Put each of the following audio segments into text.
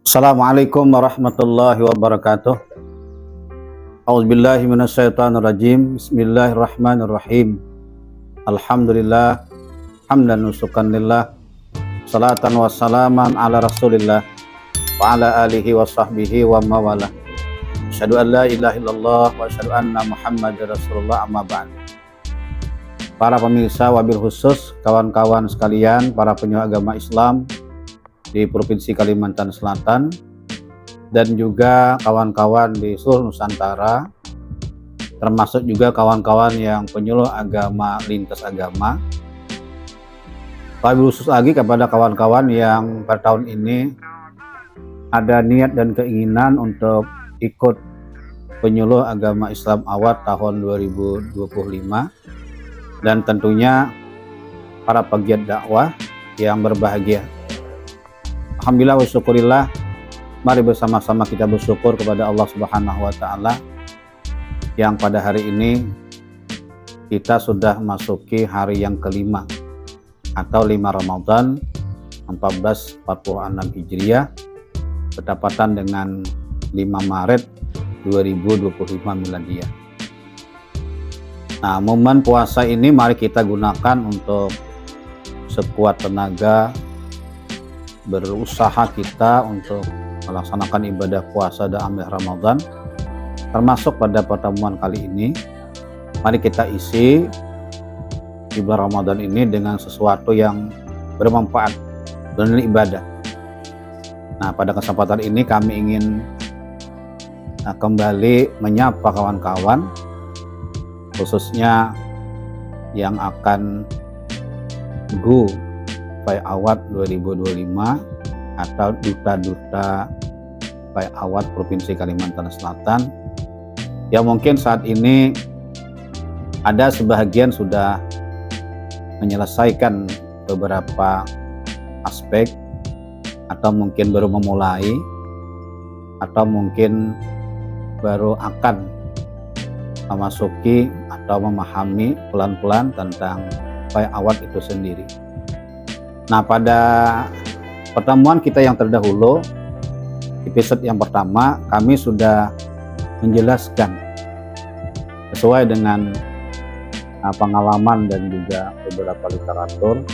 Assalamualaikum warahmatullahi wabarakatuh. A'udzubillahi minasyaitonirrajim. Bismillahirrahmanirrahim. Alhamdulillah hamdan nusukan lillah. Salatan wassalaman ala Rasulillah wa ala alihi wa sahbihi wa mawalah. Asyhadu an la ilaha illallah wa asyhadu anna Muhammadar Rasulullah, amma ba'd. Para pemirsa, wabil khusus kawan-kawan sekalian, para penyuluh agama Islam di Provinsi Kalimantan Selatan dan juga kawan-kawan di seluruh Nusantara, termasuk juga kawan-kawan yang penyuluh agama lintas agama. Wabil khusus lagi kepada kawan-kawan yang pada tahun ini ada niat dan keinginan untuk ikut penyuluh agama Islam awal tahun 2025, dan tentunya para pegiat dakwah yang berbahagia. Alhamdulillah wa syukurillah, mari bersama-sama kita bersyukur kepada Allah Subhanahu wa Ta'ala yang pada hari ini kita sudah masuki hari yang kelima atau 5 Ramadan 1446 Hijriah bertepatan dengan 5 Maret 2025 Miladiah. Nah, momen puasa ini mari kita gunakan untuk sekuat tenaga berusaha kita untuk melaksanakan ibadah puasa dan amal Ramadan, termasuk pada pertemuan kali ini. Mari kita isi di bulan Ramadan ini dengan sesuatu yang bermanfaat, bernilai ibadah. Nah, pada kesempatan ini kami ingin kembali menyapa kawan-kawan, khususnya yang akan go Pai Awad 2025 atau duta-duta Pai Awad Provinsi Kalimantan Selatan, yang mungkin saat ini ada sebahagian sudah menyelesaikan beberapa aspek, atau mungkin baru memulai, atau mungkin baru akan memasuki atau memahami pelan-pelan tentang Pai Awad itu sendiri. Nah, pada pertemuan kita yang terdahulu, episode yang pertama, kami sudah menjelaskan sesuai dengan pengalaman dan juga beberapa literatur,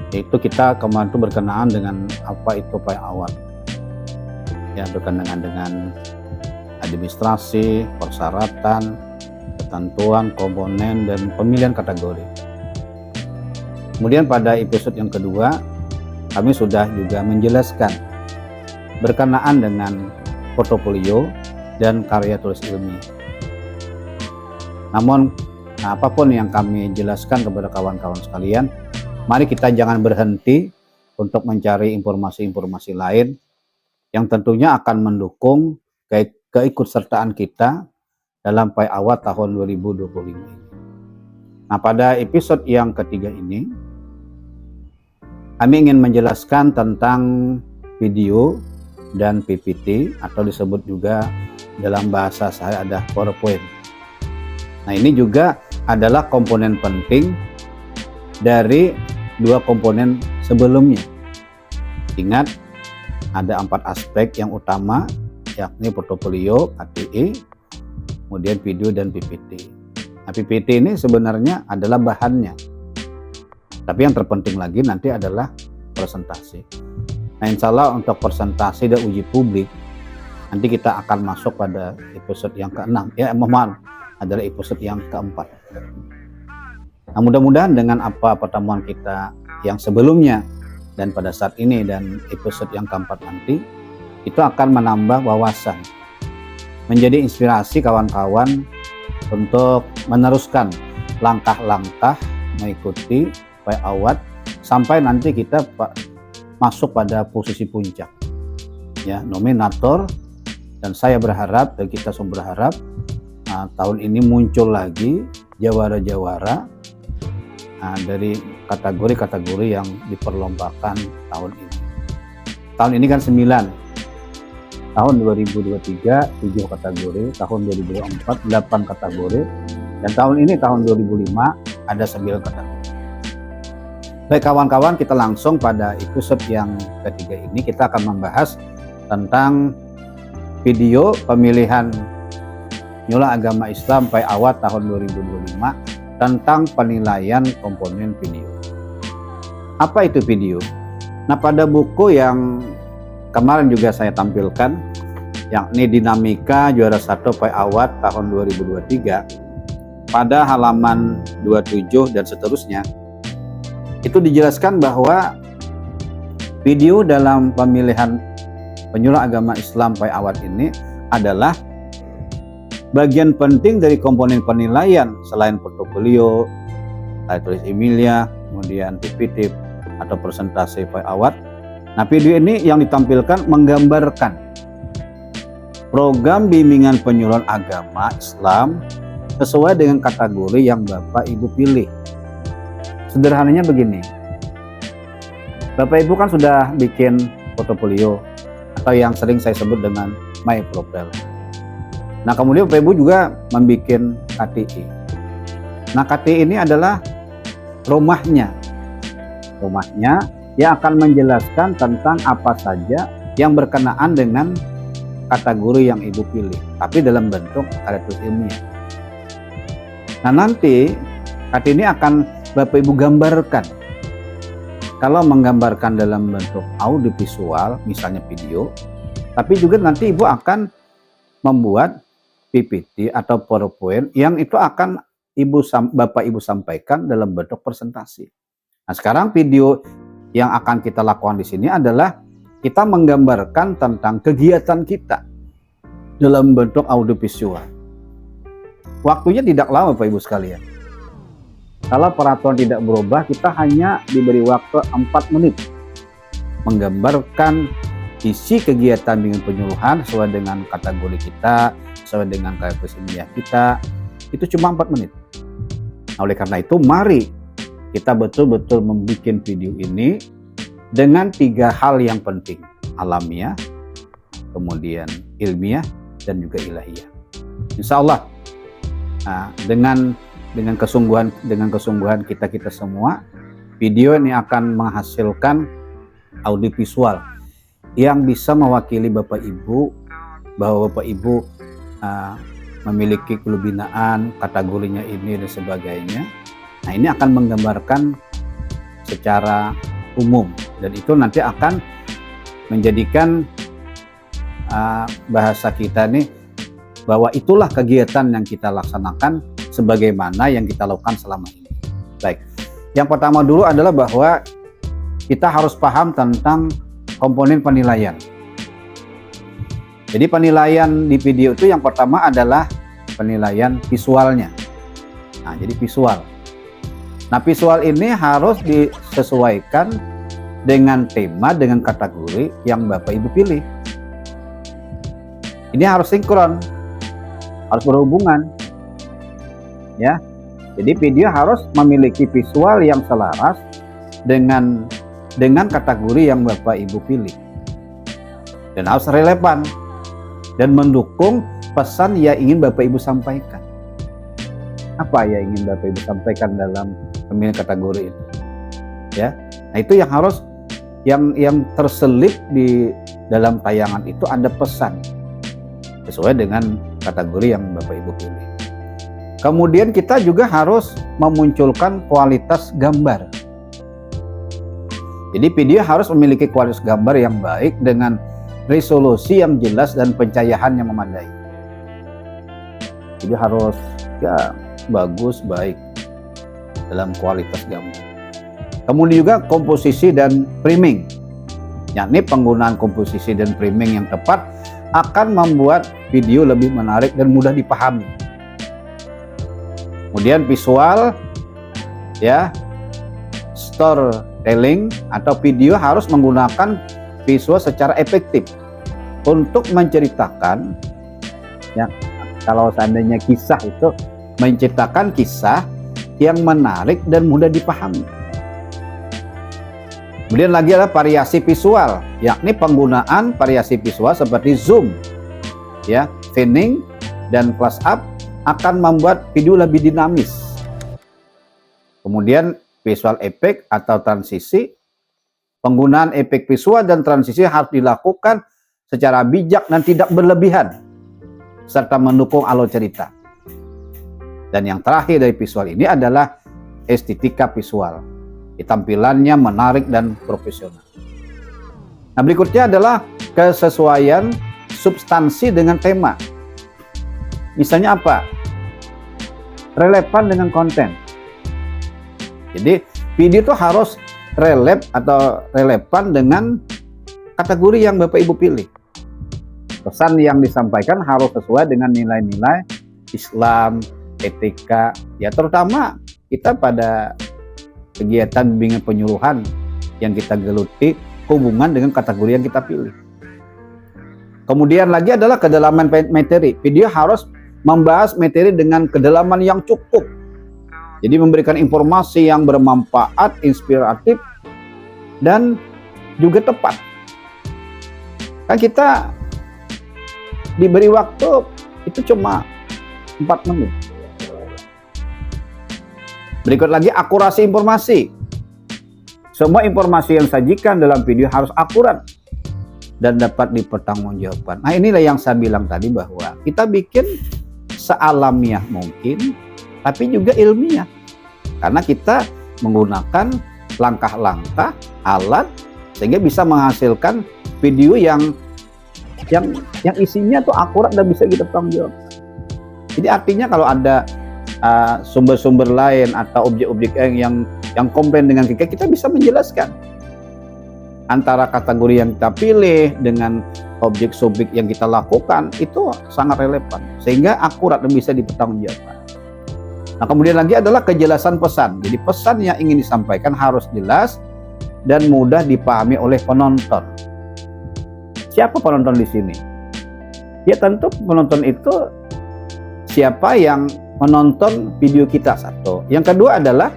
yaitu kita kemarin itu berkenaan dengan apa itu Pai Awad, ya, berkenaan dengan administrasi, persyaratan, ketentuan, komponen, dan pemilihan kategori. Kemudian pada episode yang kedua, kami sudah juga menjelaskan berkenaan dengan portofolio dan karya tulis ilmiah. Namun, apapun yang kami jelaskan kepada kawan-kawan sekalian, mari kita jangan berhenti untuk mencari informasi-informasi lain yang tentunya akan mendukung keikutsertaan kita dalam Pai Awad tahun 2025 ini. Nah, pada episode yang ketiga ini, kami ingin menjelaskan tentang video dan PPT, atau disebut juga dalam bahasa saya ada PowerPoint. Nah, ini juga adalah komponen penting dari dua komponen sebelumnya. Ingat, ada 4 aspek yang utama, yakni portofolio, KTI, kemudian video dan PPT. Nah, PPT ini sebenarnya adalah bahannya, tapi yang terpenting lagi nanti adalah presentasi. Nah, insya Allah untuk presentasi dan uji publik nanti kita akan masuk pada episode yang ke-6, adalah episode yang ke-4. Nah, mudah-mudahan dengan apa pertemuan kita yang sebelumnya dan pada saat ini dan episode yang ke-4 nanti, itu akan menambah wawasan, menjadi inspirasi kawan-kawan untuk meneruskan langkah-langkah mengikuti Pai Awad sampai nanti kita masuk pada posisi puncak, ya, nominator. Dan saya berharap, dan kita semua berharap, tahun ini muncul lagi jawara-jawara dari kategori-kategori yang diperlombakan tahun ini. Tahun ini kan 9, tahun 2023 7 kategori, tahun 2024 8 kategori, dan tahun ini tahun 2005 ada 9 kategori. Baik kawan-kawan, kita langsung pada episode yang ketiga ini kita akan membahas tentang video pemilihan Penyuluh Agama Islam Pai Awad tahun 2025 tentang penilaian komponen video. Apa itu video? Nah, pada buku yang kemarin juga saya tampilkan, yakni Dinamika Juara 1 Pai Awad tahun 2023, pada halaman 27 dan seterusnya, itu dijelaskan bahwa video dalam pemilihan Penyuluh Agama Islam Pai Awad ini adalah bagian penting dari komponen penilaian selain portofolio, tulis emilia, kemudian PPT atau presentasi Pai Awad. Nah, video ini yang ditampilkan menggambarkan program bimbingan penyuluhan agama Islam sesuai dengan kategori yang Bapak Ibu pilih. Sederhananya begini, Bapak Ibu kan sudah bikin portofolio atau yang sering saya sebut dengan My Profile. Nah, kemudian Bapak Ibu juga membuat KTI. Nah, KTI ini adalah rumahnya yang akan menjelaskan tentang apa saja yang berkenaan dengan kategori yang Ibu pilih, tapi dalam bentuk karya tulis ilmiah. Nah, nanti KTI ini akan Bapak Ibu gambarkan. Kalau menggambarkan dalam bentuk audiovisual, misalnya video, tapi juga nanti Ibu akan membuat PPT atau PowerPoint yang itu akan Bapak Ibu sampaikan dalam bentuk presentasi. Nah, sekarang video yang akan kita lakukan di sini adalah kita menggambarkan tentang kegiatan kita dalam bentuk audiovisual. Waktunya tidak lama Bapak Ibu sekalian. Kalau peraturan tidak berubah, kita hanya diberi waktu 4 menit menggambarkan isi kegiatan dengan penyuluhan sesuai dengan kategori kita, sesuai dengan karakteristik ilmiah kita. Itu cuma 4 menit. Nah, oleh karena itu mari kita betul-betul membuat video ini dengan 3 hal yang penting: alamiah, kemudian ilmiah, dan juga ilahiyah. Insya Allah dengan kesungguhan kita semua, video ini akan menghasilkan audiovisual yang bisa mewakili Bapak Ibu, bahwa Bapak Ibu memiliki kelebinaan, kategorinya ini dan sebagainya. Nah, ini akan menggambarkan secara umum, dan itu nanti akan menjadikan bahasa kita nih bahwa itulah kegiatan yang kita laksanakan sebagaimana yang kita lakukan selama ini. Baik, yang pertama dulu adalah bahwa kita harus paham tentang komponen penilaian. Jadi penilaian di video itu yang pertama adalah penilaian visualnya. Nah, jadi visual. Nah, visual ini harus disesuaikan dengan tema, dengan kategori yang Bapak Ibu pilih. Ini harus sinkron, harus berhubungan. Ya, jadi video harus memiliki visual yang selaras dengan kategori yang Bapak Ibu pilih, dan harus relevan dan mendukung pesan yang ingin Bapak Ibu sampaikan. Apa yang ingin Bapak Ibu sampaikan dalam pemilihan kategori itu? Ya, nah itu yang harus yang terselip di dalam tayangan itu ada pesan sesuai dengan kategori yang Bapak Ibu pilih. Kemudian kita juga harus memunculkan kualitas gambar. Jadi video harus memiliki kualitas gambar yang baik dengan resolusi yang jelas dan pencahayaan yang memadai. Jadi harus bagus, baik dalam kualitas gambar. Kemudian juga komposisi dan framing, yakni penggunaan komposisi dan framing yang tepat akan membuat video lebih menarik dan mudah dipahami. Kemudian visual, ya, storytelling atau video harus menggunakan visual secara efektif untuk menceritakan, ya, kalau seandainya kisah itu menceritakan kisah yang menarik dan mudah dipahami. Kemudian lagi adalah variasi visual, yakni penggunaan variasi visual seperti zoom, ya, panning dan close up akan membuat video lebih dinamis. Kemudian visual effect atau transisi, penggunaan efek visual dan transisi harus dilakukan secara bijak dan tidak berlebihan, serta mendukung alur cerita. Dan yang terakhir dari visual ini adalah estetika visual. Tampilannya menarik dan profesional. Nah, berikutnya adalah kesesuaian substansi dengan tema. Misalnya apa? Relevan dengan konten. Jadi video itu harus relevan dengan kategori yang Bapak Ibu pilih. Pesan yang disampaikan harus sesuai dengan nilai-nilai Islam, etika, ya terutama kita pada kegiatan bimbingan penyuluhan yang kita geluti hubungan dengan kategori yang kita pilih. Kemudian lagi adalah kedalaman materi. Video harus membahas materi dengan kedalaman yang cukup. Jadi memberikan informasi yang bermanfaat, inspiratif, dan juga tepat. Kan kita diberi waktu itu cuma 4 menit. Berikut lagi akurasi informasi. Semua informasi yang disajikan dalam video harus akurat dan dapat dipertanggungjawabkan. Nah, inilah yang saya bilang tadi bahwa kita bikin sealamiah mungkin, tapi juga ilmiah. Karena kita menggunakan langkah-langkah, alat, sehingga bisa menghasilkan video yang isinya tuh akurat dan bisa kita pertanggungjawabkan. Jadi artinya kalau ada sumber-sumber lain atau objek-objek yang komplain dengan kita bisa menjelaskan antara kategori yang kita pilih dengan objek-subjek yang kita lakukan itu sangat relevan sehingga akurat dan bisa dipertanggungjawabkan. Nah, kemudian lagi adalah kejelasan pesan. Jadi pesan yang ingin disampaikan harus jelas dan mudah dipahami oleh penonton. Siapa penonton di sini? Ya tentu penonton itu siapa yang menonton video kita, satu. Yang kedua adalah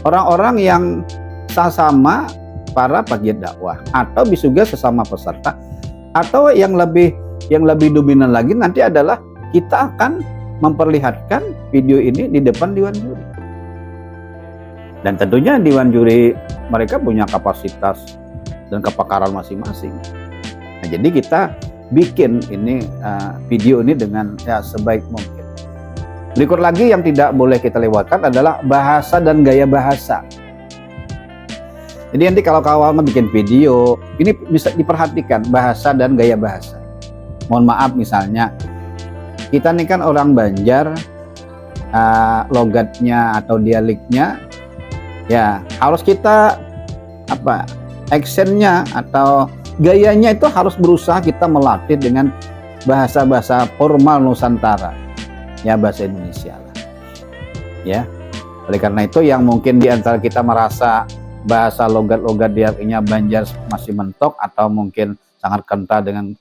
orang-orang yang sama para pegiat dakwah atau bisa juga sesama peserta, atau yang lebih dominan lagi nanti adalah kita akan memperlihatkan video ini di depan dewan juri. Dan tentunya dewan juri mereka punya kapasitas dan kepakaran masing-masing. Nah, jadi kita bikin ini video ini dengan sebaik mungkin. Berikut lagi yang tidak boleh kita lewatkan adalah bahasa dan gaya bahasa. Jadi nanti kalau kawan bikin video, ini bisa diperhatikan bahasa dan gaya bahasa. Mohon maaf misalnya, kita nih kan orang Banjar, logatnya atau dialeknya, ya harus kita aksennya atau gayanya itu harus berusaha kita melatih dengan bahasa-bahasa formal Nusantara. Ya bahasa Indonesia lah. Ya. Oleh karena itu yang mungkin di antara kita merasa bahasa logat-logat dialeknya Banjar masih mentok atau mungkin sangat kental dengan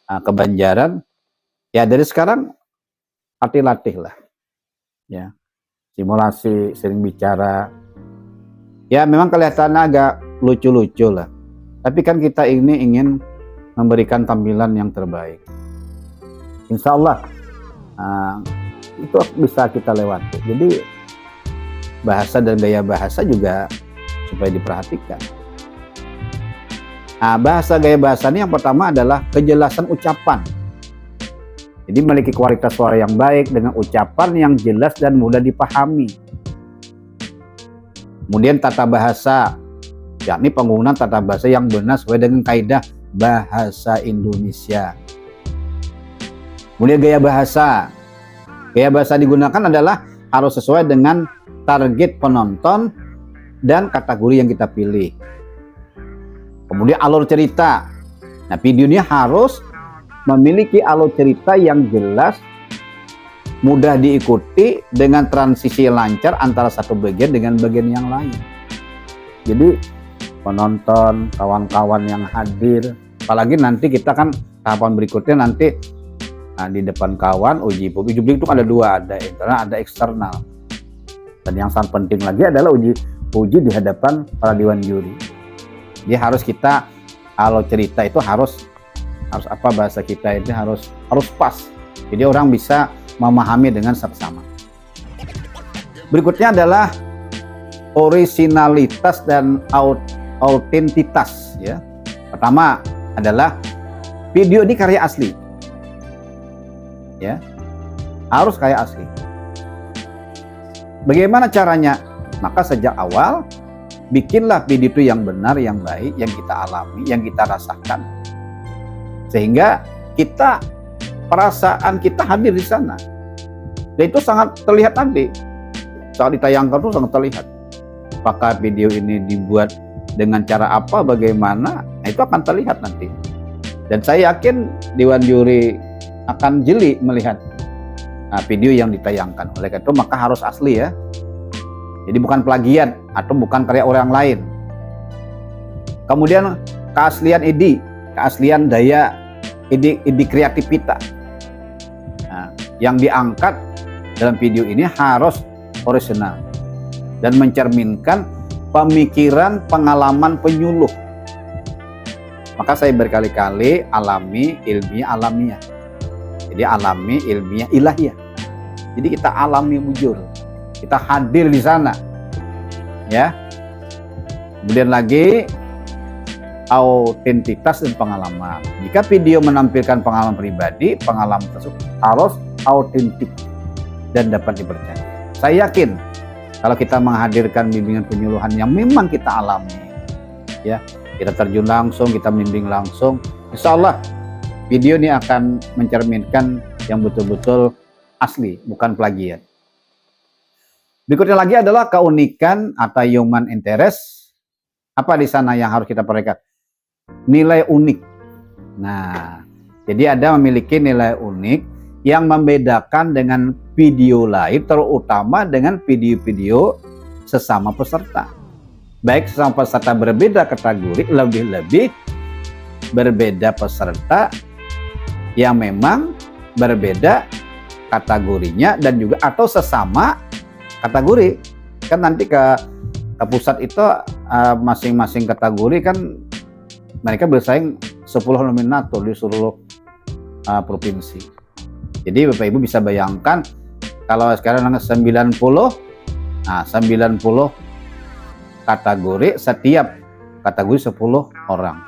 kebanjaran, ya dari sekarang latih-latih lah. Ya. Simulasi, sering bicara. Ya memang kelihatannya agak lucu-lucu lah. Tapi kan kita ini ingin memberikan tampilan yang terbaik. Insya Allah itu bisa kita lewati. Jadi bahasa dan gaya bahasa juga supaya diperhatikan. Nah, bahasa gaya bahasa ini yang pertama adalah kejelasan ucapan. Jadi memiliki kualitas suara yang baik dengan ucapan yang jelas dan mudah dipahami. Kemudian tata bahasa, yakni penggunaan tata bahasa yang benar sesuai dengan kaidah bahasa Indonesia. Kemudian gaya bahasa. Gaya bahasa digunakan adalah harus sesuai dengan target penonton dan kategori yang kita pilih. Kemudian alur cerita. Nah, videonya harus memiliki alur cerita yang jelas, mudah diikuti dengan transisi lancar antara satu bagian dengan bagian yang lain. Jadi penonton, kawan-kawan yang hadir, apalagi nanti kita kan tahapan berikutnya nanti di depan kawan uji publik itu ada dua, ada internal, ada eksternal. Dan yang sangat penting lagi adalah uji di hadapan para dewan juri. Jadi harus kita alur cerita itu harus bahasa kita itu harus pas. Jadi orang bisa memahami dengan seksama. Berikutnya adalah originalitas dan autentitas. Ya, pertama adalah video ini karya asli, ya, harus karya asli. Bagaimana caranya? Maka sejak awal bikinlah video itu yang benar, yang baik, yang kita alami, yang kita rasakan, sehingga perasaan kita hadir di sana. Dan itu sangat terlihat nanti saat ditayangkan, itu sangat terlihat. Apakah video ini dibuat dengan cara apa, bagaimana, nah itu akan terlihat nanti. Dan saya yakin Dewan Juri akan jeli melihat video yang ditayangkan. Oleh karena itu maka harus asli, ya. Jadi bukan plagiat atau bukan karya orang lain. Kemudian keaslian ide, keaslian daya ide kreativitas. Nah, yang diangkat dalam video ini harus orisinal dan mencerminkan pemikiran, pengalaman penyuluh. Maka saya berkali-kali alami, ilmiah, alamiah. Jadi alami, ilmiah, ilahiyah. Jadi kita alami bujur, kita hadir di sana, ya. Kemudian lagi autentitas dan pengalaman. Jika video menampilkan pengalaman pribadi, pengalaman tersebut harus autentik dan dapat dipercaya. Saya yakin kalau kita menghadirkan bimbingan penyuluhan yang memang kita alami, ya, kita terjun langsung, kita bimbing langsung, insya Allah video ini akan mencerminkan yang betul-betul asli, bukan plagiat. Berikutnya lagi adalah keunikan atau human interest. Apa di sana yang harus kita perhatikan? Nilai unik. Nah, jadi ada memiliki nilai unik yang membedakan dengan video lain, terutama dengan video-video sesama peserta. Baik sesama peserta berbeda kategori, lebih-lebih berbeda peserta yang memang berbeda kategorinya dan juga atau sesama kategori. Kan nanti ke pusat itu masing-masing kategori kan mereka bersaing 10 nominator di seluruh provinsi. Jadi Bapak Ibu bisa bayangkan kalau sekarang 90, nah 90 kategori, setiap kategori 10 orang.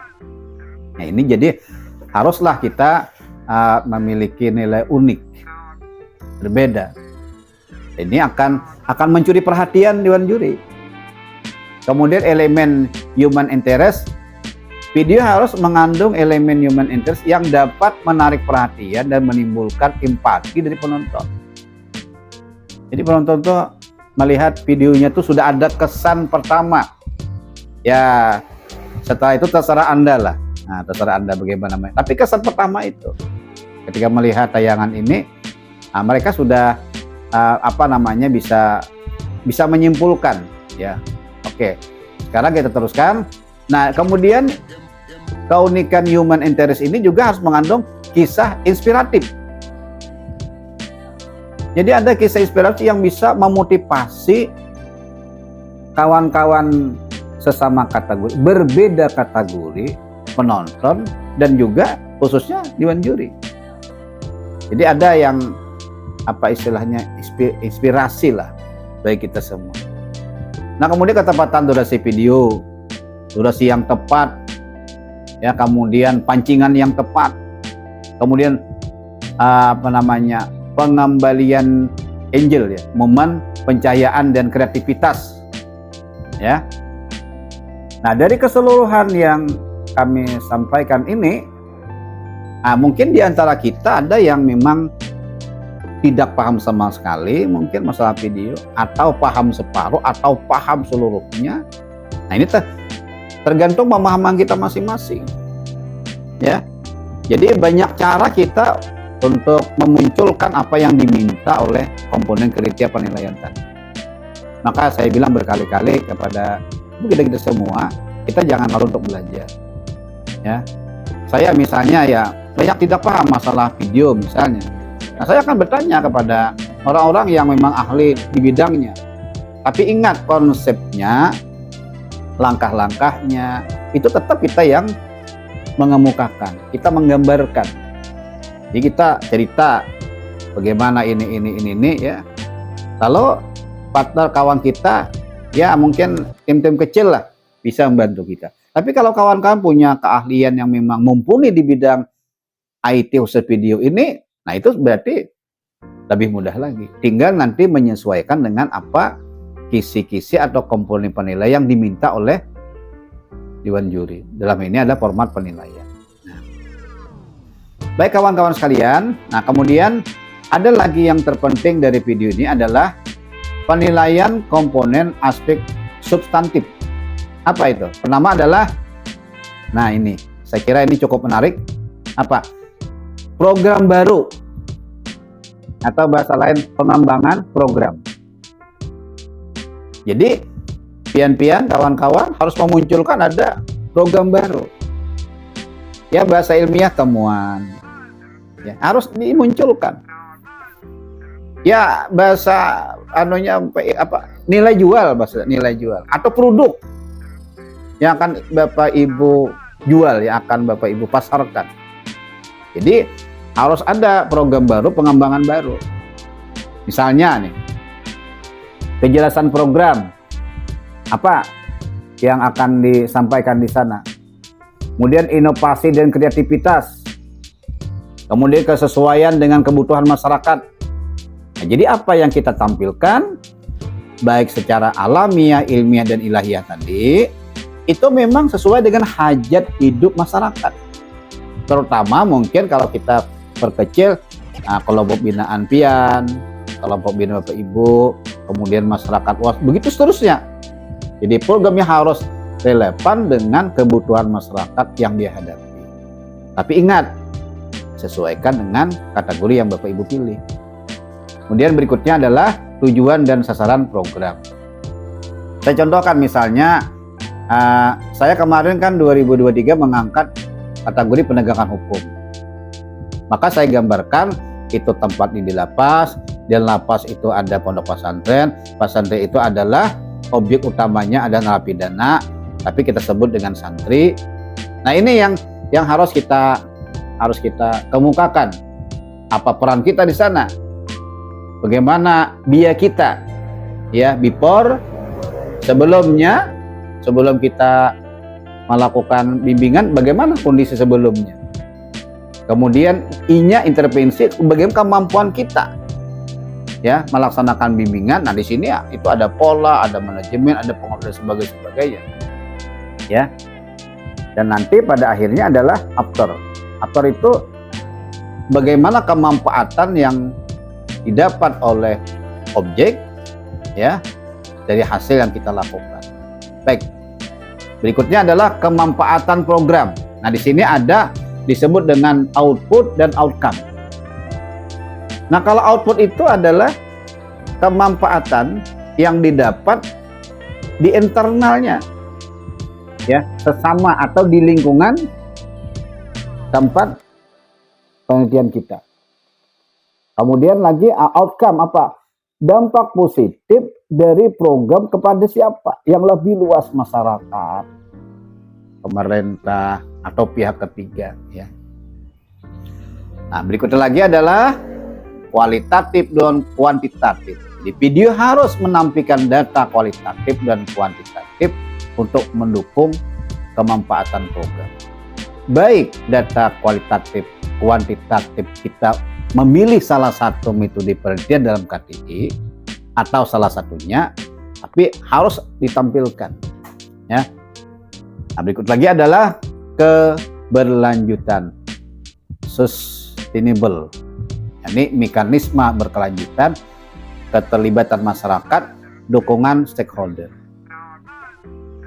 Nah ini jadi haruslah kita memiliki nilai unik, berbeda. Ini akan mencuri perhatian Dewan Juri. Kemudian elemen human interest, video harus mengandung elemen human interest yang dapat menarik perhatian dan menimbulkan empati dari penonton. Jadi penonton tuh melihat videonya tuh sudah ada kesan pertama. Ya, setelah itu terserah Anda lah. Nah, terserah Anda bagaimana. Tapi kesan pertama itu, ketika melihat tayangan ini, mereka sudah bisa menyimpulkan, ya. Oke, sekarang kita teruskan. Nah, kemudian keunikan human interest ini juga harus mengandung kisah inspiratif. Jadi ada kisah inspirasi yang bisa memotivasi kawan-kawan sesama kategori, berbeda kategori, penonton, dan juga khususnya Dewan Juri. Jadi ada yang istilahnya inspirasi lah bagi kita semua. Nah kemudian ketepatan durasi video, durasi yang tepat, ya, kemudian pancingan yang tepat, kemudian pengembalian angel, ya, momen pencahayaan dan kreativitas, ya. Nah dari keseluruhan yang kami sampaikan ini, mungkin di antara kita ada yang memang tidak paham sama sekali mungkin masalah video, atau paham separuh, atau paham seluruhnya. Nah ini tergantung pemahaman kita masing-masing, ya. Jadi banyak cara kita untuk memunculkan apa yang diminta oleh komponen kriteria penilaian tadi. Maka saya bilang berkali-kali kepada kita semua, kita jangan malu untuk belajar, ya. Saya misalnya ya banyak tidak paham masalah video misalnya. Nah, saya akan bertanya kepada orang-orang yang memang ahli di bidangnya. Tapi ingat konsepnya, langkah-langkahnya, itu tetap kita yang mengemukakan, kita menggambarkan. Jadi kita cerita bagaimana ini ya. Kalau partner kawan kita, ya mungkin tim-tim kecil lah bisa membantu kita. Tapi kalau kawan-kawan punya keahlian yang memang mumpuni di bidang IT khusus video ini, nah itu berarti lebih mudah lagi. Tinggal nanti menyesuaikan dengan apa kisi-kisi atau komponen penilaian yang diminta oleh Dewan Juri. Dalam ini ada format penilaian. Nah, baik kawan-kawan sekalian, nah kemudian ada lagi yang terpenting dari video ini adalah penilaian komponen aspek substantif. Apa itu? Pertama adalah, nah ini, saya kira ini cukup menarik. Apa? Program baru, atau bahasa lain pengembangan program. Jadi pian-pian kawan-kawan harus memunculkan ada program baru. Ya, bahasa ilmiah temuan. Ya, harus dimunculkan. Ya, bahasa anunya apa? Nilai jual, bahasa nilai jual atau produk yang akan Bapak Ibu jual, yang akan Bapak Ibu pasarkan. Jadi harus ada program baru, pengembangan baru. Misalnya nih, kejelasan program apa yang akan disampaikan di sana. Kemudian inovasi dan kreativitas. Kemudian kesesuaian dengan kebutuhan masyarakat. Nah, jadi apa yang kita tampilkan, baik secara alamiah, ilmiah, dan ilahiyah tadi, itu memang sesuai dengan hajat hidup masyarakat. Terutama mungkin kalau kita perkecil, nah, kelompok binaan pian, kelompok binaan Bapak Ibu, kemudian masyarakat luas, begitu seterusnya. Jadi programnya harus relevan dengan kebutuhan masyarakat yang dihadapi. Tapi ingat, sesuaikan dengan kategori yang Bapak Ibu pilih. Kemudian berikutnya adalah tujuan dan sasaran program. Saya contohkan misalnya, saya kemarin kan 2023 mengangkat kategori penegakan hukum. Maka saya gambarkan itu tempatnya di lapas, dan lapas itu ada pondok pesantren itu adalah objek utamanya ada narapidana, tapi kita sebut dengan santri. Nah, ini yang harus kita kemukakan. Apa peran kita di sana? Bagaimana biaya kita? Ya, before, sebelum kita melakukan bimbingan, bagaimana kondisi sebelumnya? Kemudian I-nya intervensi, bagaimana kemampuan kita ya melaksanakan bimbingan. Nah, di sini ya itu ada pola, ada manajemen, ada pengurus dan sebagainya. Ya. Dan nanti pada akhirnya adalah after. After itu bagaimana kemanfaatan yang didapat oleh objek ya dari hasil yang kita lakukan. Baik. Berikutnya adalah kemanfaatan program. Nah, di sini ada disebut dengan output dan outcome. Nah, kalau output itu adalah kemanfaatan yang didapat di internalnya, ya, sesama atau di lingkungan tempat penelitian kita. Kemudian lagi outcome apa? Dampak positif dari program kepada siapa? Yang lebih luas, masyarakat, pemerintah, atau pihak ketiga ya. Nah, berikutnya lagi adalah kualitatif dan kuantitatif. Di video harus menampilkan data kualitatif dan kuantitatif untuk mendukung kemanfaatan program. Baik data kualitatif, kuantitatif kita memilih salah satu metode penelitian dalam KTI atau salah satunya, tapi harus ditampilkan ya. Nah, berikut lagi adalah keberlanjutan, sustainable. Ini mekanisme berkelanjutan, keterlibatan masyarakat, dukungan stakeholder.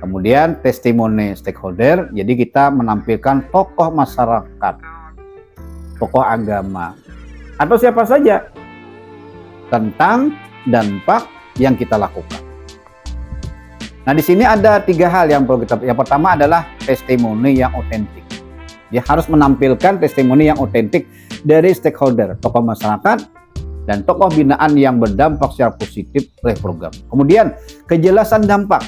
Kemudian testimoni stakeholder, jadi kita menampilkan tokoh masyarakat, tokoh agama, atau siapa saja tentang dampak yang kita lakukan. Nah, di sini ada 3 hal yang perlu kita. Yang pertama adalah testimoni yang otentik. Dia harus menampilkan testimoni yang otentik dari stakeholder, tokoh masyarakat, dan tokoh binaan yang berdampak secara positif oleh program. Kemudian kejelasan dampak.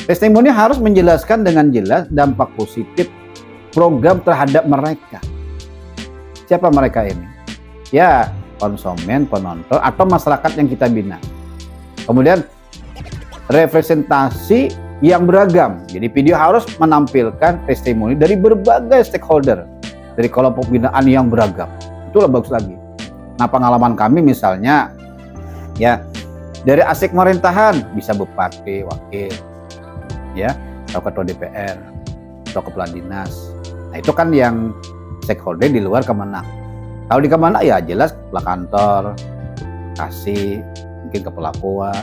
Testimoni harus menjelaskan dengan jelas dampak positif program terhadap mereka. Siapa mereka ini? Ya, konsumen, penonton, atau masyarakat yang kita bina. Kemudian representasi yang beragam. Jadi video harus menampilkan testimoni dari berbagai stakeholder. dari kelompok binaan yang beragam. Itulah bagus lagi. Nah, pengalaman kami misalnya ya dari aspek pemerintahan bisa bupati, wakil, ya, atau ketua DPR, atau kepala dinas. Nah, itu kan yang stakeholder di luar Kemenang. Kalau di Kemenang ya jelas kepala kantor, kasih, mungkin kepala POA,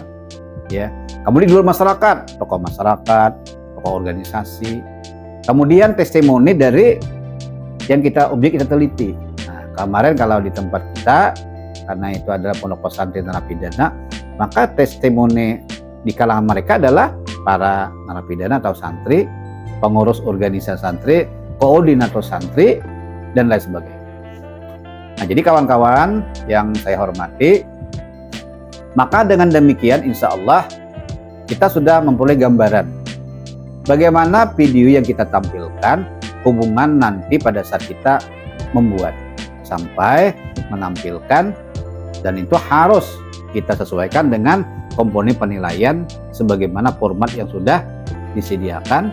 ya. Kemudian di luar masyarakat, tokoh masyarakat, tokoh organisasi. Kemudian testimoni dari yang objek kita teliti. Nah, kemarin kalau di tempat kita, karena itu adalah pondok pesantren narapidana, maka testimoni di kalangan mereka adalah para narapidana atau santri, pengurus organisasi santri, koordinator santri, dan lain sebagainya. Nah, jadi kawan-kawan yang saya hormati, maka dengan demikian insya Allah kita sudah memperoleh gambaran bagaimana video yang kita tampilkan hubungan nanti pada saat kita membuat sampai menampilkan, dan itu harus kita sesuaikan dengan komponen penilaian sebagaimana format yang sudah disediakan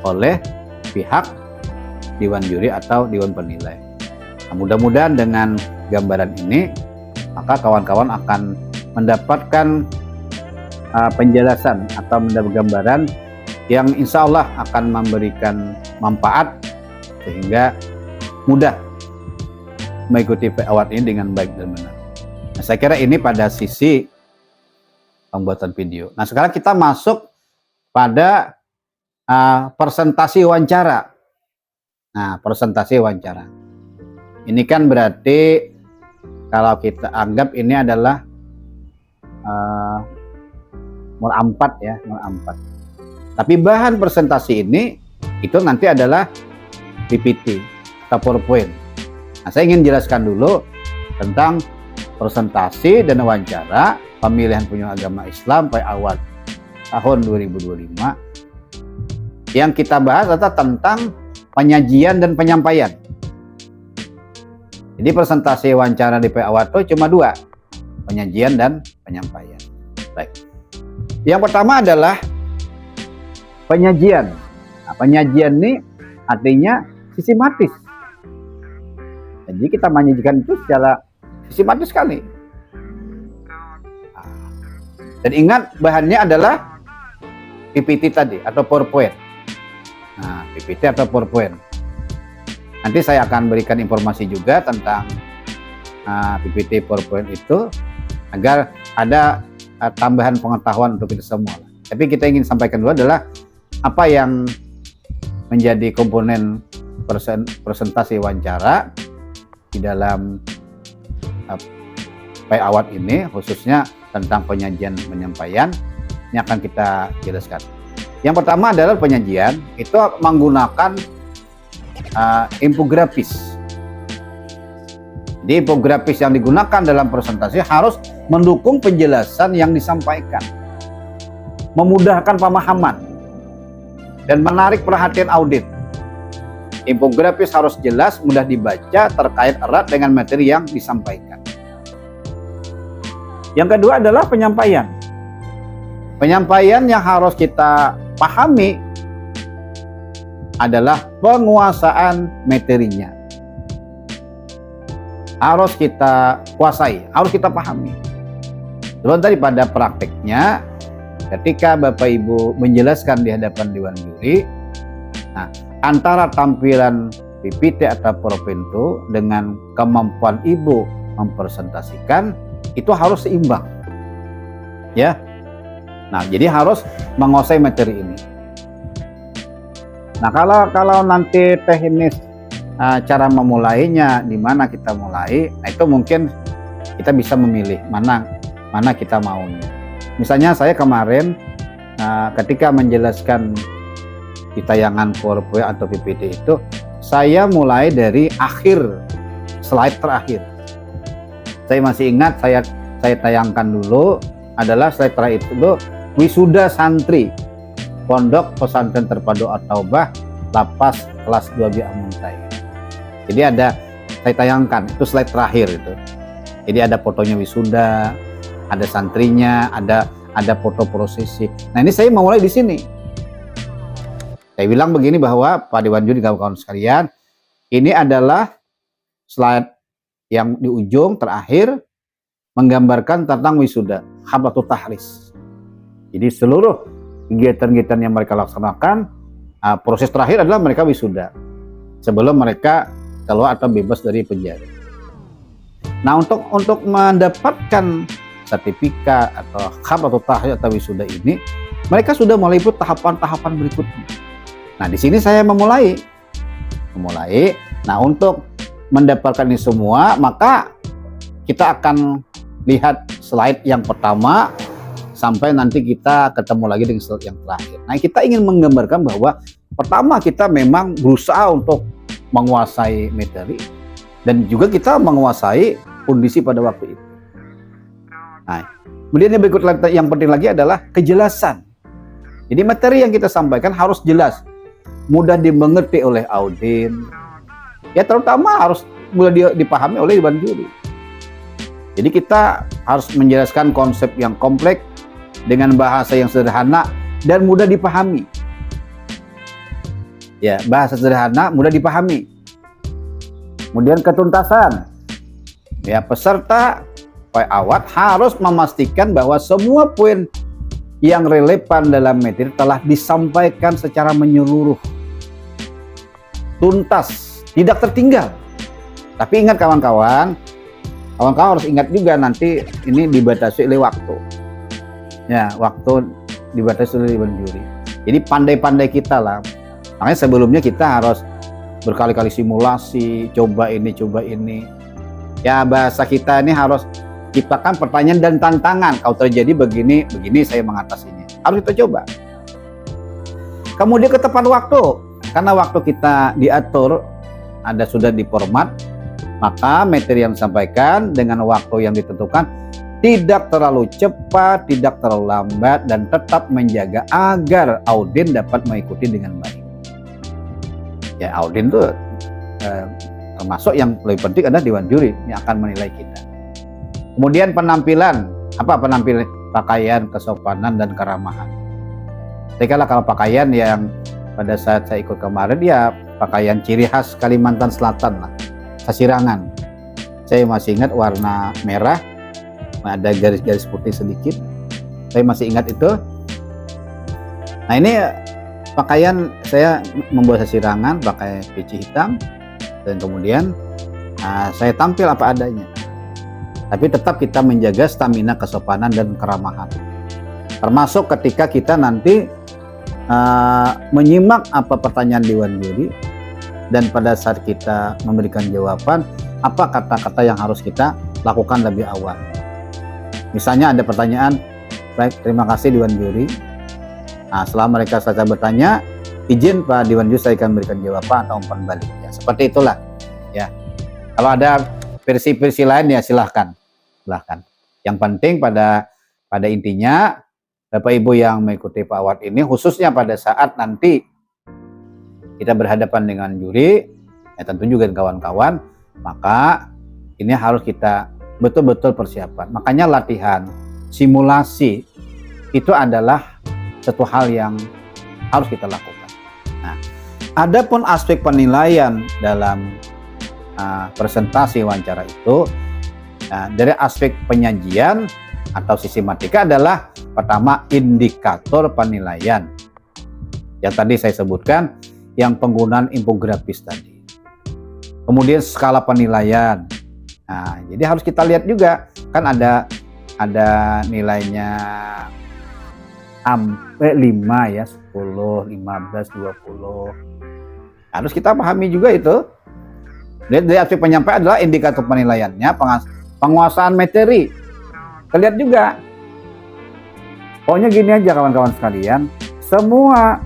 oleh pihak Dewan Juri atau Dewan Penilai. Nah, mudah-mudahan dengan gambaran ini maka kawan-kawan akan mendapatkan penjelasan atau mendapat gambaran yang insya Allah akan memberikan manfaat sehingga mudah mengikuti PAWAT ini dengan baik dan benar. Nah, saya kira ini pada sisi pembuatan video. Nah, sekarang kita masuk pada presentasi wawancara. Nah, presentasi wawancara. Ini kan berarti kalau kita anggap ini adalah nomor 4 ya, nomor 4. Tapi bahan presentasi ini itu nanti adalah PPT atau PowerPoint. Nah, saya ingin jelaskan dulu tentang presentasi dan wawancara pemilihan penyuluh agama Islam PAWAT tahun 2025. Yang kita bahas adalah tentang penyajian dan penyampaian. Jadi presentasi wawancara di PAWAT itu cuma 2, penyajian dan penyampaian. Baik. Yang pertama adalah penyajian. Nah, penyajian ini artinya sistematis. Jadi kita menyajikan itu secara sistematis sekali. Dan ingat bahannya adalah PPT tadi atau PowerPoint. Nah, PPT atau PowerPoint. Nanti saya akan berikan informasi juga tentang PPT PowerPoint itu agar ada tambahan pengetahuan untuk kita semua. Tapi kita ingin sampaikan dulu adalah apa yang menjadi komponen presentasi wawancara di dalam PAWAT ini, khususnya tentang penyajian penyampaian, ini akan kita jelaskan. Yang pertama adalah penyajian itu menggunakan infografis. Jadi infografis yang digunakan dalam presentasi harus mendukung penjelasan yang disampaikan, memudahkan pemahaman, dan menarik perhatian audit. Infografis harus jelas, mudah dibaca, terkait erat dengan materi yang disampaikan. Yang kedua adalah penyampaian. Penyampaian yang harus kita pahami adalah penguasaan materinya. Harus kita kuasai, harus kita pahami. Terus tadi pada prakteknya, ketika Bapak Ibu menjelaskan di hadapan Dewan Juri, nah, antara tampilan PPT atau PowerPoint itu dengan kemampuan Ibu mempresentasikan itu harus seimbang, ya. Nah, jadi harus menguasai materi ini. Nah, kalau nanti teknis cara memulainya, di mana kita mulai, nah itu mungkin kita bisa memilih mana kita maunya. Misalnya saya kemarin ketika menjelaskan di tayangan PowerPoint atau PPT itu, saya mulai dari akhir, slide terakhir. Saya masih ingat, saya tayangkan dulu adalah slide terakhir itu wisuda santri Pondok Pesantren Terpadu At-Taubah Lapas kelas 2B Amuntai. Jadi saya tayangkan itu slide terakhir itu. Jadi ada fotonya wisuda, ada santrinya, ada foto prosesi. Nah, ini saya memulai di sini. Saya bilang begini bahwa Pak Dewan Juri, kawan-kawan sekalian, Ini adalah slide yang di ujung terakhir menggambarkan tentang wisuda, Hablatut Tahris. Jadi seluruh kegiatan-kegiatan yang mereka laksanakan, proses terakhir adalah mereka wisuda sebelum mereka keluar atau bebas dari penjara. Nah, untuk mendapatkan sertifikat atau Hablatut Tahris atau wisuda ini, mereka sudah meliput tahapan-tahapan berikutnya. Nah, di sini saya memulai. Nah, untuk mendapatkan ini semua, maka kita akan lihat slide yang pertama sampai nanti kita ketemu lagi dengan slide yang terakhir. Nah, kita ingin menggambarkan bahwa pertama kita memang berusaha untuk menguasai materi dan juga kita menguasai kondisi pada waktu itu. Nah, kemudian yang berikut yang penting lagi adalah kejelasan. Jadi materi yang kita sampaikan harus jelas, mudah dimengerti oleh audien, ya terutama harus mudah dipahami oleh dewan juri. Jadi kita harus menjelaskan konsep yang kompleks dengan bahasa yang sederhana dan mudah dipahami. Ya, bahasa sederhana, mudah dipahami. Kemudian ketuntasan. Ya, peserta awat harus memastikan bahwa semua poin yang relevan dalam materi telah disampaikan secara menyeluruh, tuntas, tidak tertinggal. Tapi ingat kawan-kawan harus ingat juga nanti ini dibatasi oleh waktu. Ya, waktu dibatasi oleh dewan juri. Jadi pandai-pandai kita lah. Makanya sebelumnya kita harus berkali-kali simulasi, coba ini. Ya, bahasa kita ini harus ciptakan pertanyaan dan tantangan. Kalau terjadi begini saya mengatasinya. Harus kita coba. Kemudian ke tepat waktu. Karena waktu kita diatur, sudah di format, maka materi yang disampaikan dengan waktu yang ditentukan tidak terlalu cepat, tidak terlalu lambat, dan tetap menjaga agar audien dapat mengikuti dengan baik. Ya, audien itu termasuk yang lebih penting adalah dewan juri yang akan menilai kita. Kemudian penampilan, apa penampilan? Pakaian, kesopanan, dan keramahan. Kalau pakaian yang pada saat saya ikut kemarin, ya pakaian ciri khas Kalimantan Selatan lah. Sasirangan. Saya masih ingat warna merah, ada garis-garis putih sedikit. Saya masih ingat itu. Nah, ini pakaian saya membuat sasirangan pakai peci hitam dan kemudian saya tampil apa adanya. Tapi tetap kita menjaga stamina, kesopanan, dan keramahan. Termasuk ketika kita nanti menyimak apa pertanyaan dewan juri. Dan pada saat kita memberikan jawaban, apa kata-kata yang harus kita lakukan lebih awal. Misalnya ada pertanyaan, baik, terima kasih dewan juri. Nah, setelah mereka selesai bertanya, izin Pak dewan juri saya akan memberikan jawaban atau umpan balik. Ya, seperti itulah. Ya, kalau ada versi-versi lain ya silahkan. Yang penting pada intinya, Bapak Ibu yang mengikuti Pak Awad ini, khususnya pada saat nanti kita berhadapan dengan juri, ya tentu juga dengan kawan-kawan, maka ini harus kita betul-betul persiapan. Makanya latihan, simulasi itu adalah satu hal yang harus kita lakukan. Nah, adapun aspek penilaian dalam presentasi wawancara itu, dari aspek penyajian atau sistematika adalah pertama indikator penilaian. Yang tadi saya sebutkan, yang penggunaan infografis tadi. Kemudian skala penilaian. Nah, jadi harus kita lihat juga, kan ada nilainya sampai 5 ya, 10, 15, 20. Harus kita pahami juga itu. Dari aspek penyampaian adalah indikator penilaiannya, penguasaan materi. Kita lihat juga. Pokoknya gini aja kawan-kawan sekalian, semua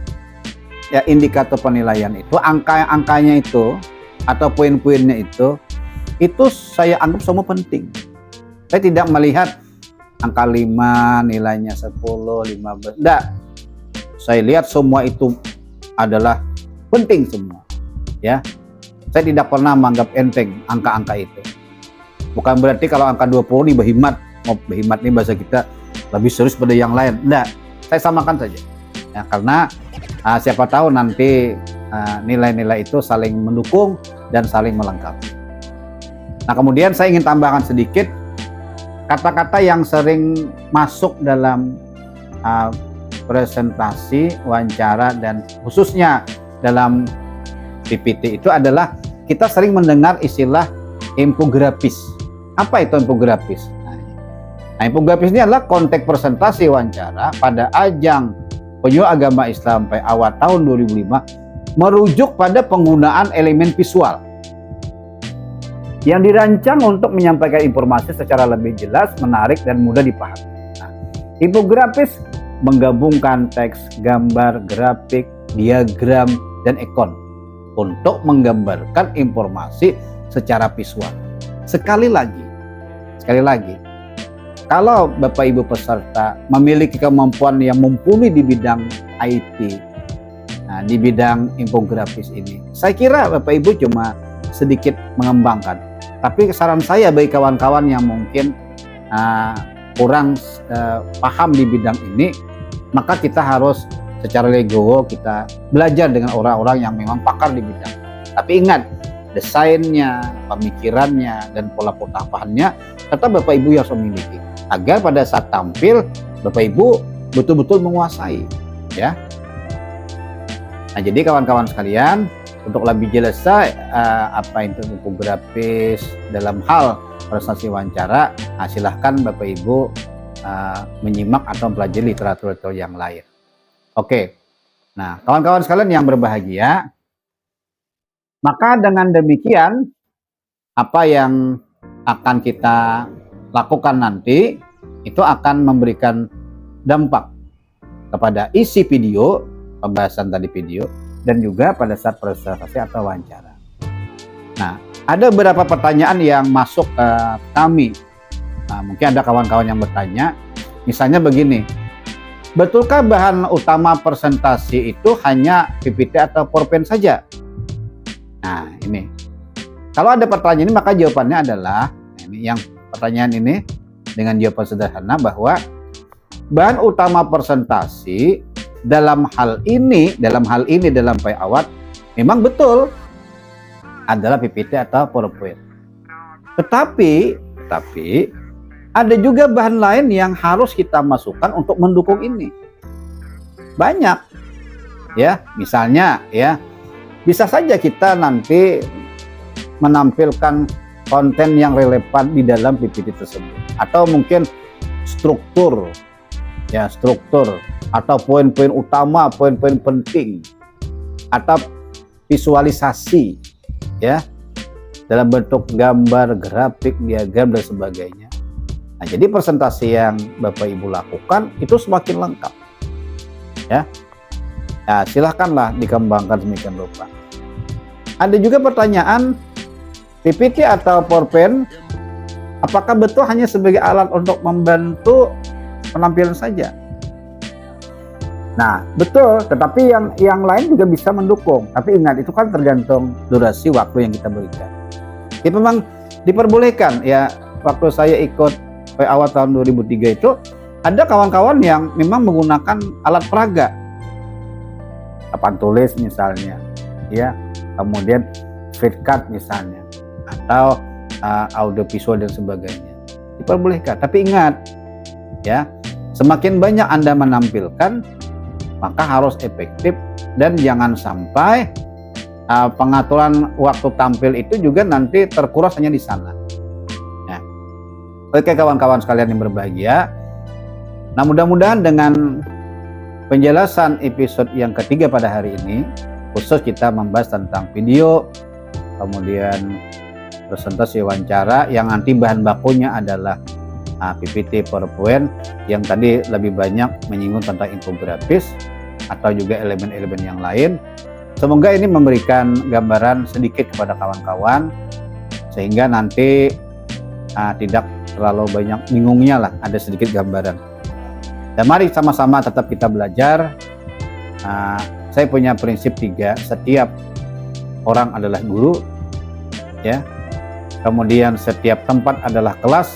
ya indikator penilaian itu, angkanya itu atau poin-poinnya itu saya anggap semua penting. Saya tidak melihat angka 5 nilainya 10, 15. Enggak. Saya lihat semua itu adalah penting semua. Ya. Saya tidak pernah menganggap enteng angka-angka itu. Bukan berarti kalau angka 20 ini behemat ini bahasa kita lebih serius pada yang lain. Enggak. Saya samakan saja. Ya, karena siapa tahu nanti nilai-nilai itu saling mendukung dan saling melengkapi. Nah, kemudian saya ingin tambahkan sedikit kata-kata yang sering masuk dalam presentasi, wawancara, dan khususnya dalam PPT itu adalah kita sering mendengar istilah infografis. Apa itu infografis? Nah, infografis ini adalah konteks presentasi wawancara pada ajang Penyuluh Agama Islam awal tahun 2005 merujuk pada penggunaan elemen visual yang dirancang untuk menyampaikan informasi secara lebih jelas, menarik, dan mudah dipahami. Nah, infografis menggabungkan teks, gambar, grafik, diagram, dan ikon untuk menggambarkan informasi secara visual. Sekali lagi, kalau Bapak Ibu peserta memiliki kemampuan yang mumpuni di bidang IT, nah, di bidang infografis ini, saya kira Bapak Ibu cuma sedikit mengembangkan. Tapi saran saya bagi kawan-kawan yang mungkin kurang paham di bidang ini, maka kita harus secara legowo kita belajar dengan orang-orang yang memang pakar di bidang. Tapi ingat, desainnya, pemikirannya, dan pola pentahapannya tetap Bapak Ibu yang harus memiliki, agar pada saat tampil Bapak Ibu betul-betul menguasai, ya. Nah, jadi kawan-kawan sekalian, untuk lebih jelas apa itu infografis dalam hal presentasi wawancara, silahkan Bapak Ibu menyimak atau mempelajari literatur yang lain. Oke, nah kawan-kawan sekalian yang berbahagia, maka dengan demikian apa yang akan kita lakukan nanti itu akan memberikan dampak kepada isi video, pembahasan tadi video, dan juga pada saat presentasi atau wawancara. Nah, ada beberapa pertanyaan yang masuk ke kami. Nah, mungkin ada kawan-kawan yang bertanya, misalnya begini, betulkah bahan utama presentasi itu hanya PPT atau PowerPoint saja? Nah, ini. Kalau ada pertanyaan ini, maka jawabannya adalah, ini yang pertanyaan ini dengan jawaban sederhana bahwa bahan utama presentasi dalam hal ini dalam PayAward memang betul adalah PPT atau PowerPoint. Tetapi ada juga bahan lain yang harus kita masukkan untuk mendukung ini. Banyak. Ya, misalnya ya, bisa saja kita nanti menampilkan konten yang relevan di dalam PPT tersebut, atau mungkin struktur atau poin-poin utama, poin-poin penting, atau visualisasi ya dalam bentuk gambar, grafik, diagram, dan sebagainya. Nah, jadi presentasi yang Bapak Ibu lakukan itu semakin lengkap ya. Nah, silahkanlah dikembangkan sedemikian rupa. Ada juga pertanyaan, PPT atau PowerPoint apakah betul hanya sebagai alat untuk membantu penampilan saja? Nah, betul, tetapi yang lain juga bisa mendukung. Tapi ingat, itu kan tergantung durasi waktu yang kita berikan. Itu memang diperbolehkan ya. Waktu saya ikut awal tahun 2003 itu, ada kawan-kawan yang memang menggunakan alat peraga, papan tulis misalnya, ya, kemudian flipchart misalnya, atau audio visual dan sebagainya. Diperbolehkan. Tapi ingat, ya, semakin banyak Anda menampilkan, maka harus efektif, dan jangan sampai pengaturan waktu tampil itu juga nanti terkuras hanya di sana. Ya. Oke kawan-kawan sekalian yang berbahagia, nah mudah-mudahan dengan penjelasan episode yang ketiga pada hari ini, khusus kita membahas tentang video, kemudian presentasi wawancara yang nanti bahan bakunya adalah PPT, PowerPoint, yang tadi lebih banyak menyinggung tentang infografis atau juga elemen-elemen yang lain. Semoga ini memberikan gambaran sedikit kepada kawan-kawan sehingga nanti tidak terlalu banyak bingungnya lah, ada sedikit gambaran. Dan mari sama-sama tetap kita belajar. Saya punya prinsip 3, setiap orang adalah guru, ya. Kemudian setiap tempat adalah kelas,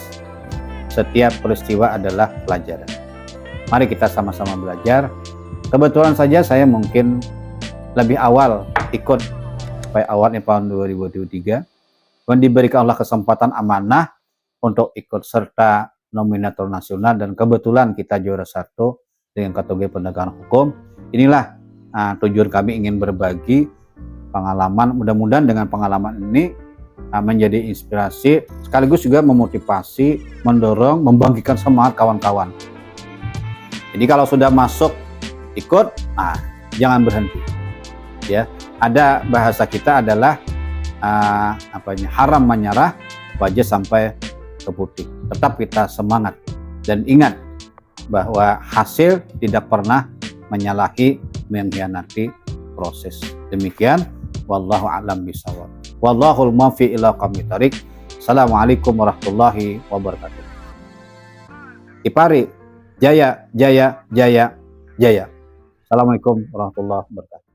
setiap peristiwa adalah pelajaran. Mari kita sama-sama belajar. Kebetulan saja saya mungkin lebih awal ikut supaya awal tahun 2023 dan diberikan Allah kesempatan amanah untuk ikut serta nominator nasional, dan kebetulan kita juara 1 dengan kategori penegakan hukum. Inilah tujuan kami ingin berbagi pengalaman. Mudah-mudahan dengan pengalaman ini menjadi inspirasi sekaligus juga memotivasi, mendorong, membangkitkan semangat kawan-kawan. Jadi kalau sudah masuk ikut, jangan berhenti. Ya, ada bahasa kita adalah haram menyerah, wajah sampai ke putih. Tetap kita semangat dan ingat bahwa hasil tidak pernah menyalahi, mengkhianati proses. Demikian, wallahu a'lam bishawab. Wallahul muwaffiq ila aqwamit thoriq. Assalamualaikum warahmatullahi wabarakatuh. Ipari, jaya, jaya, jaya, jaya. Assalamualaikum warahmatullahi wabarakatuh.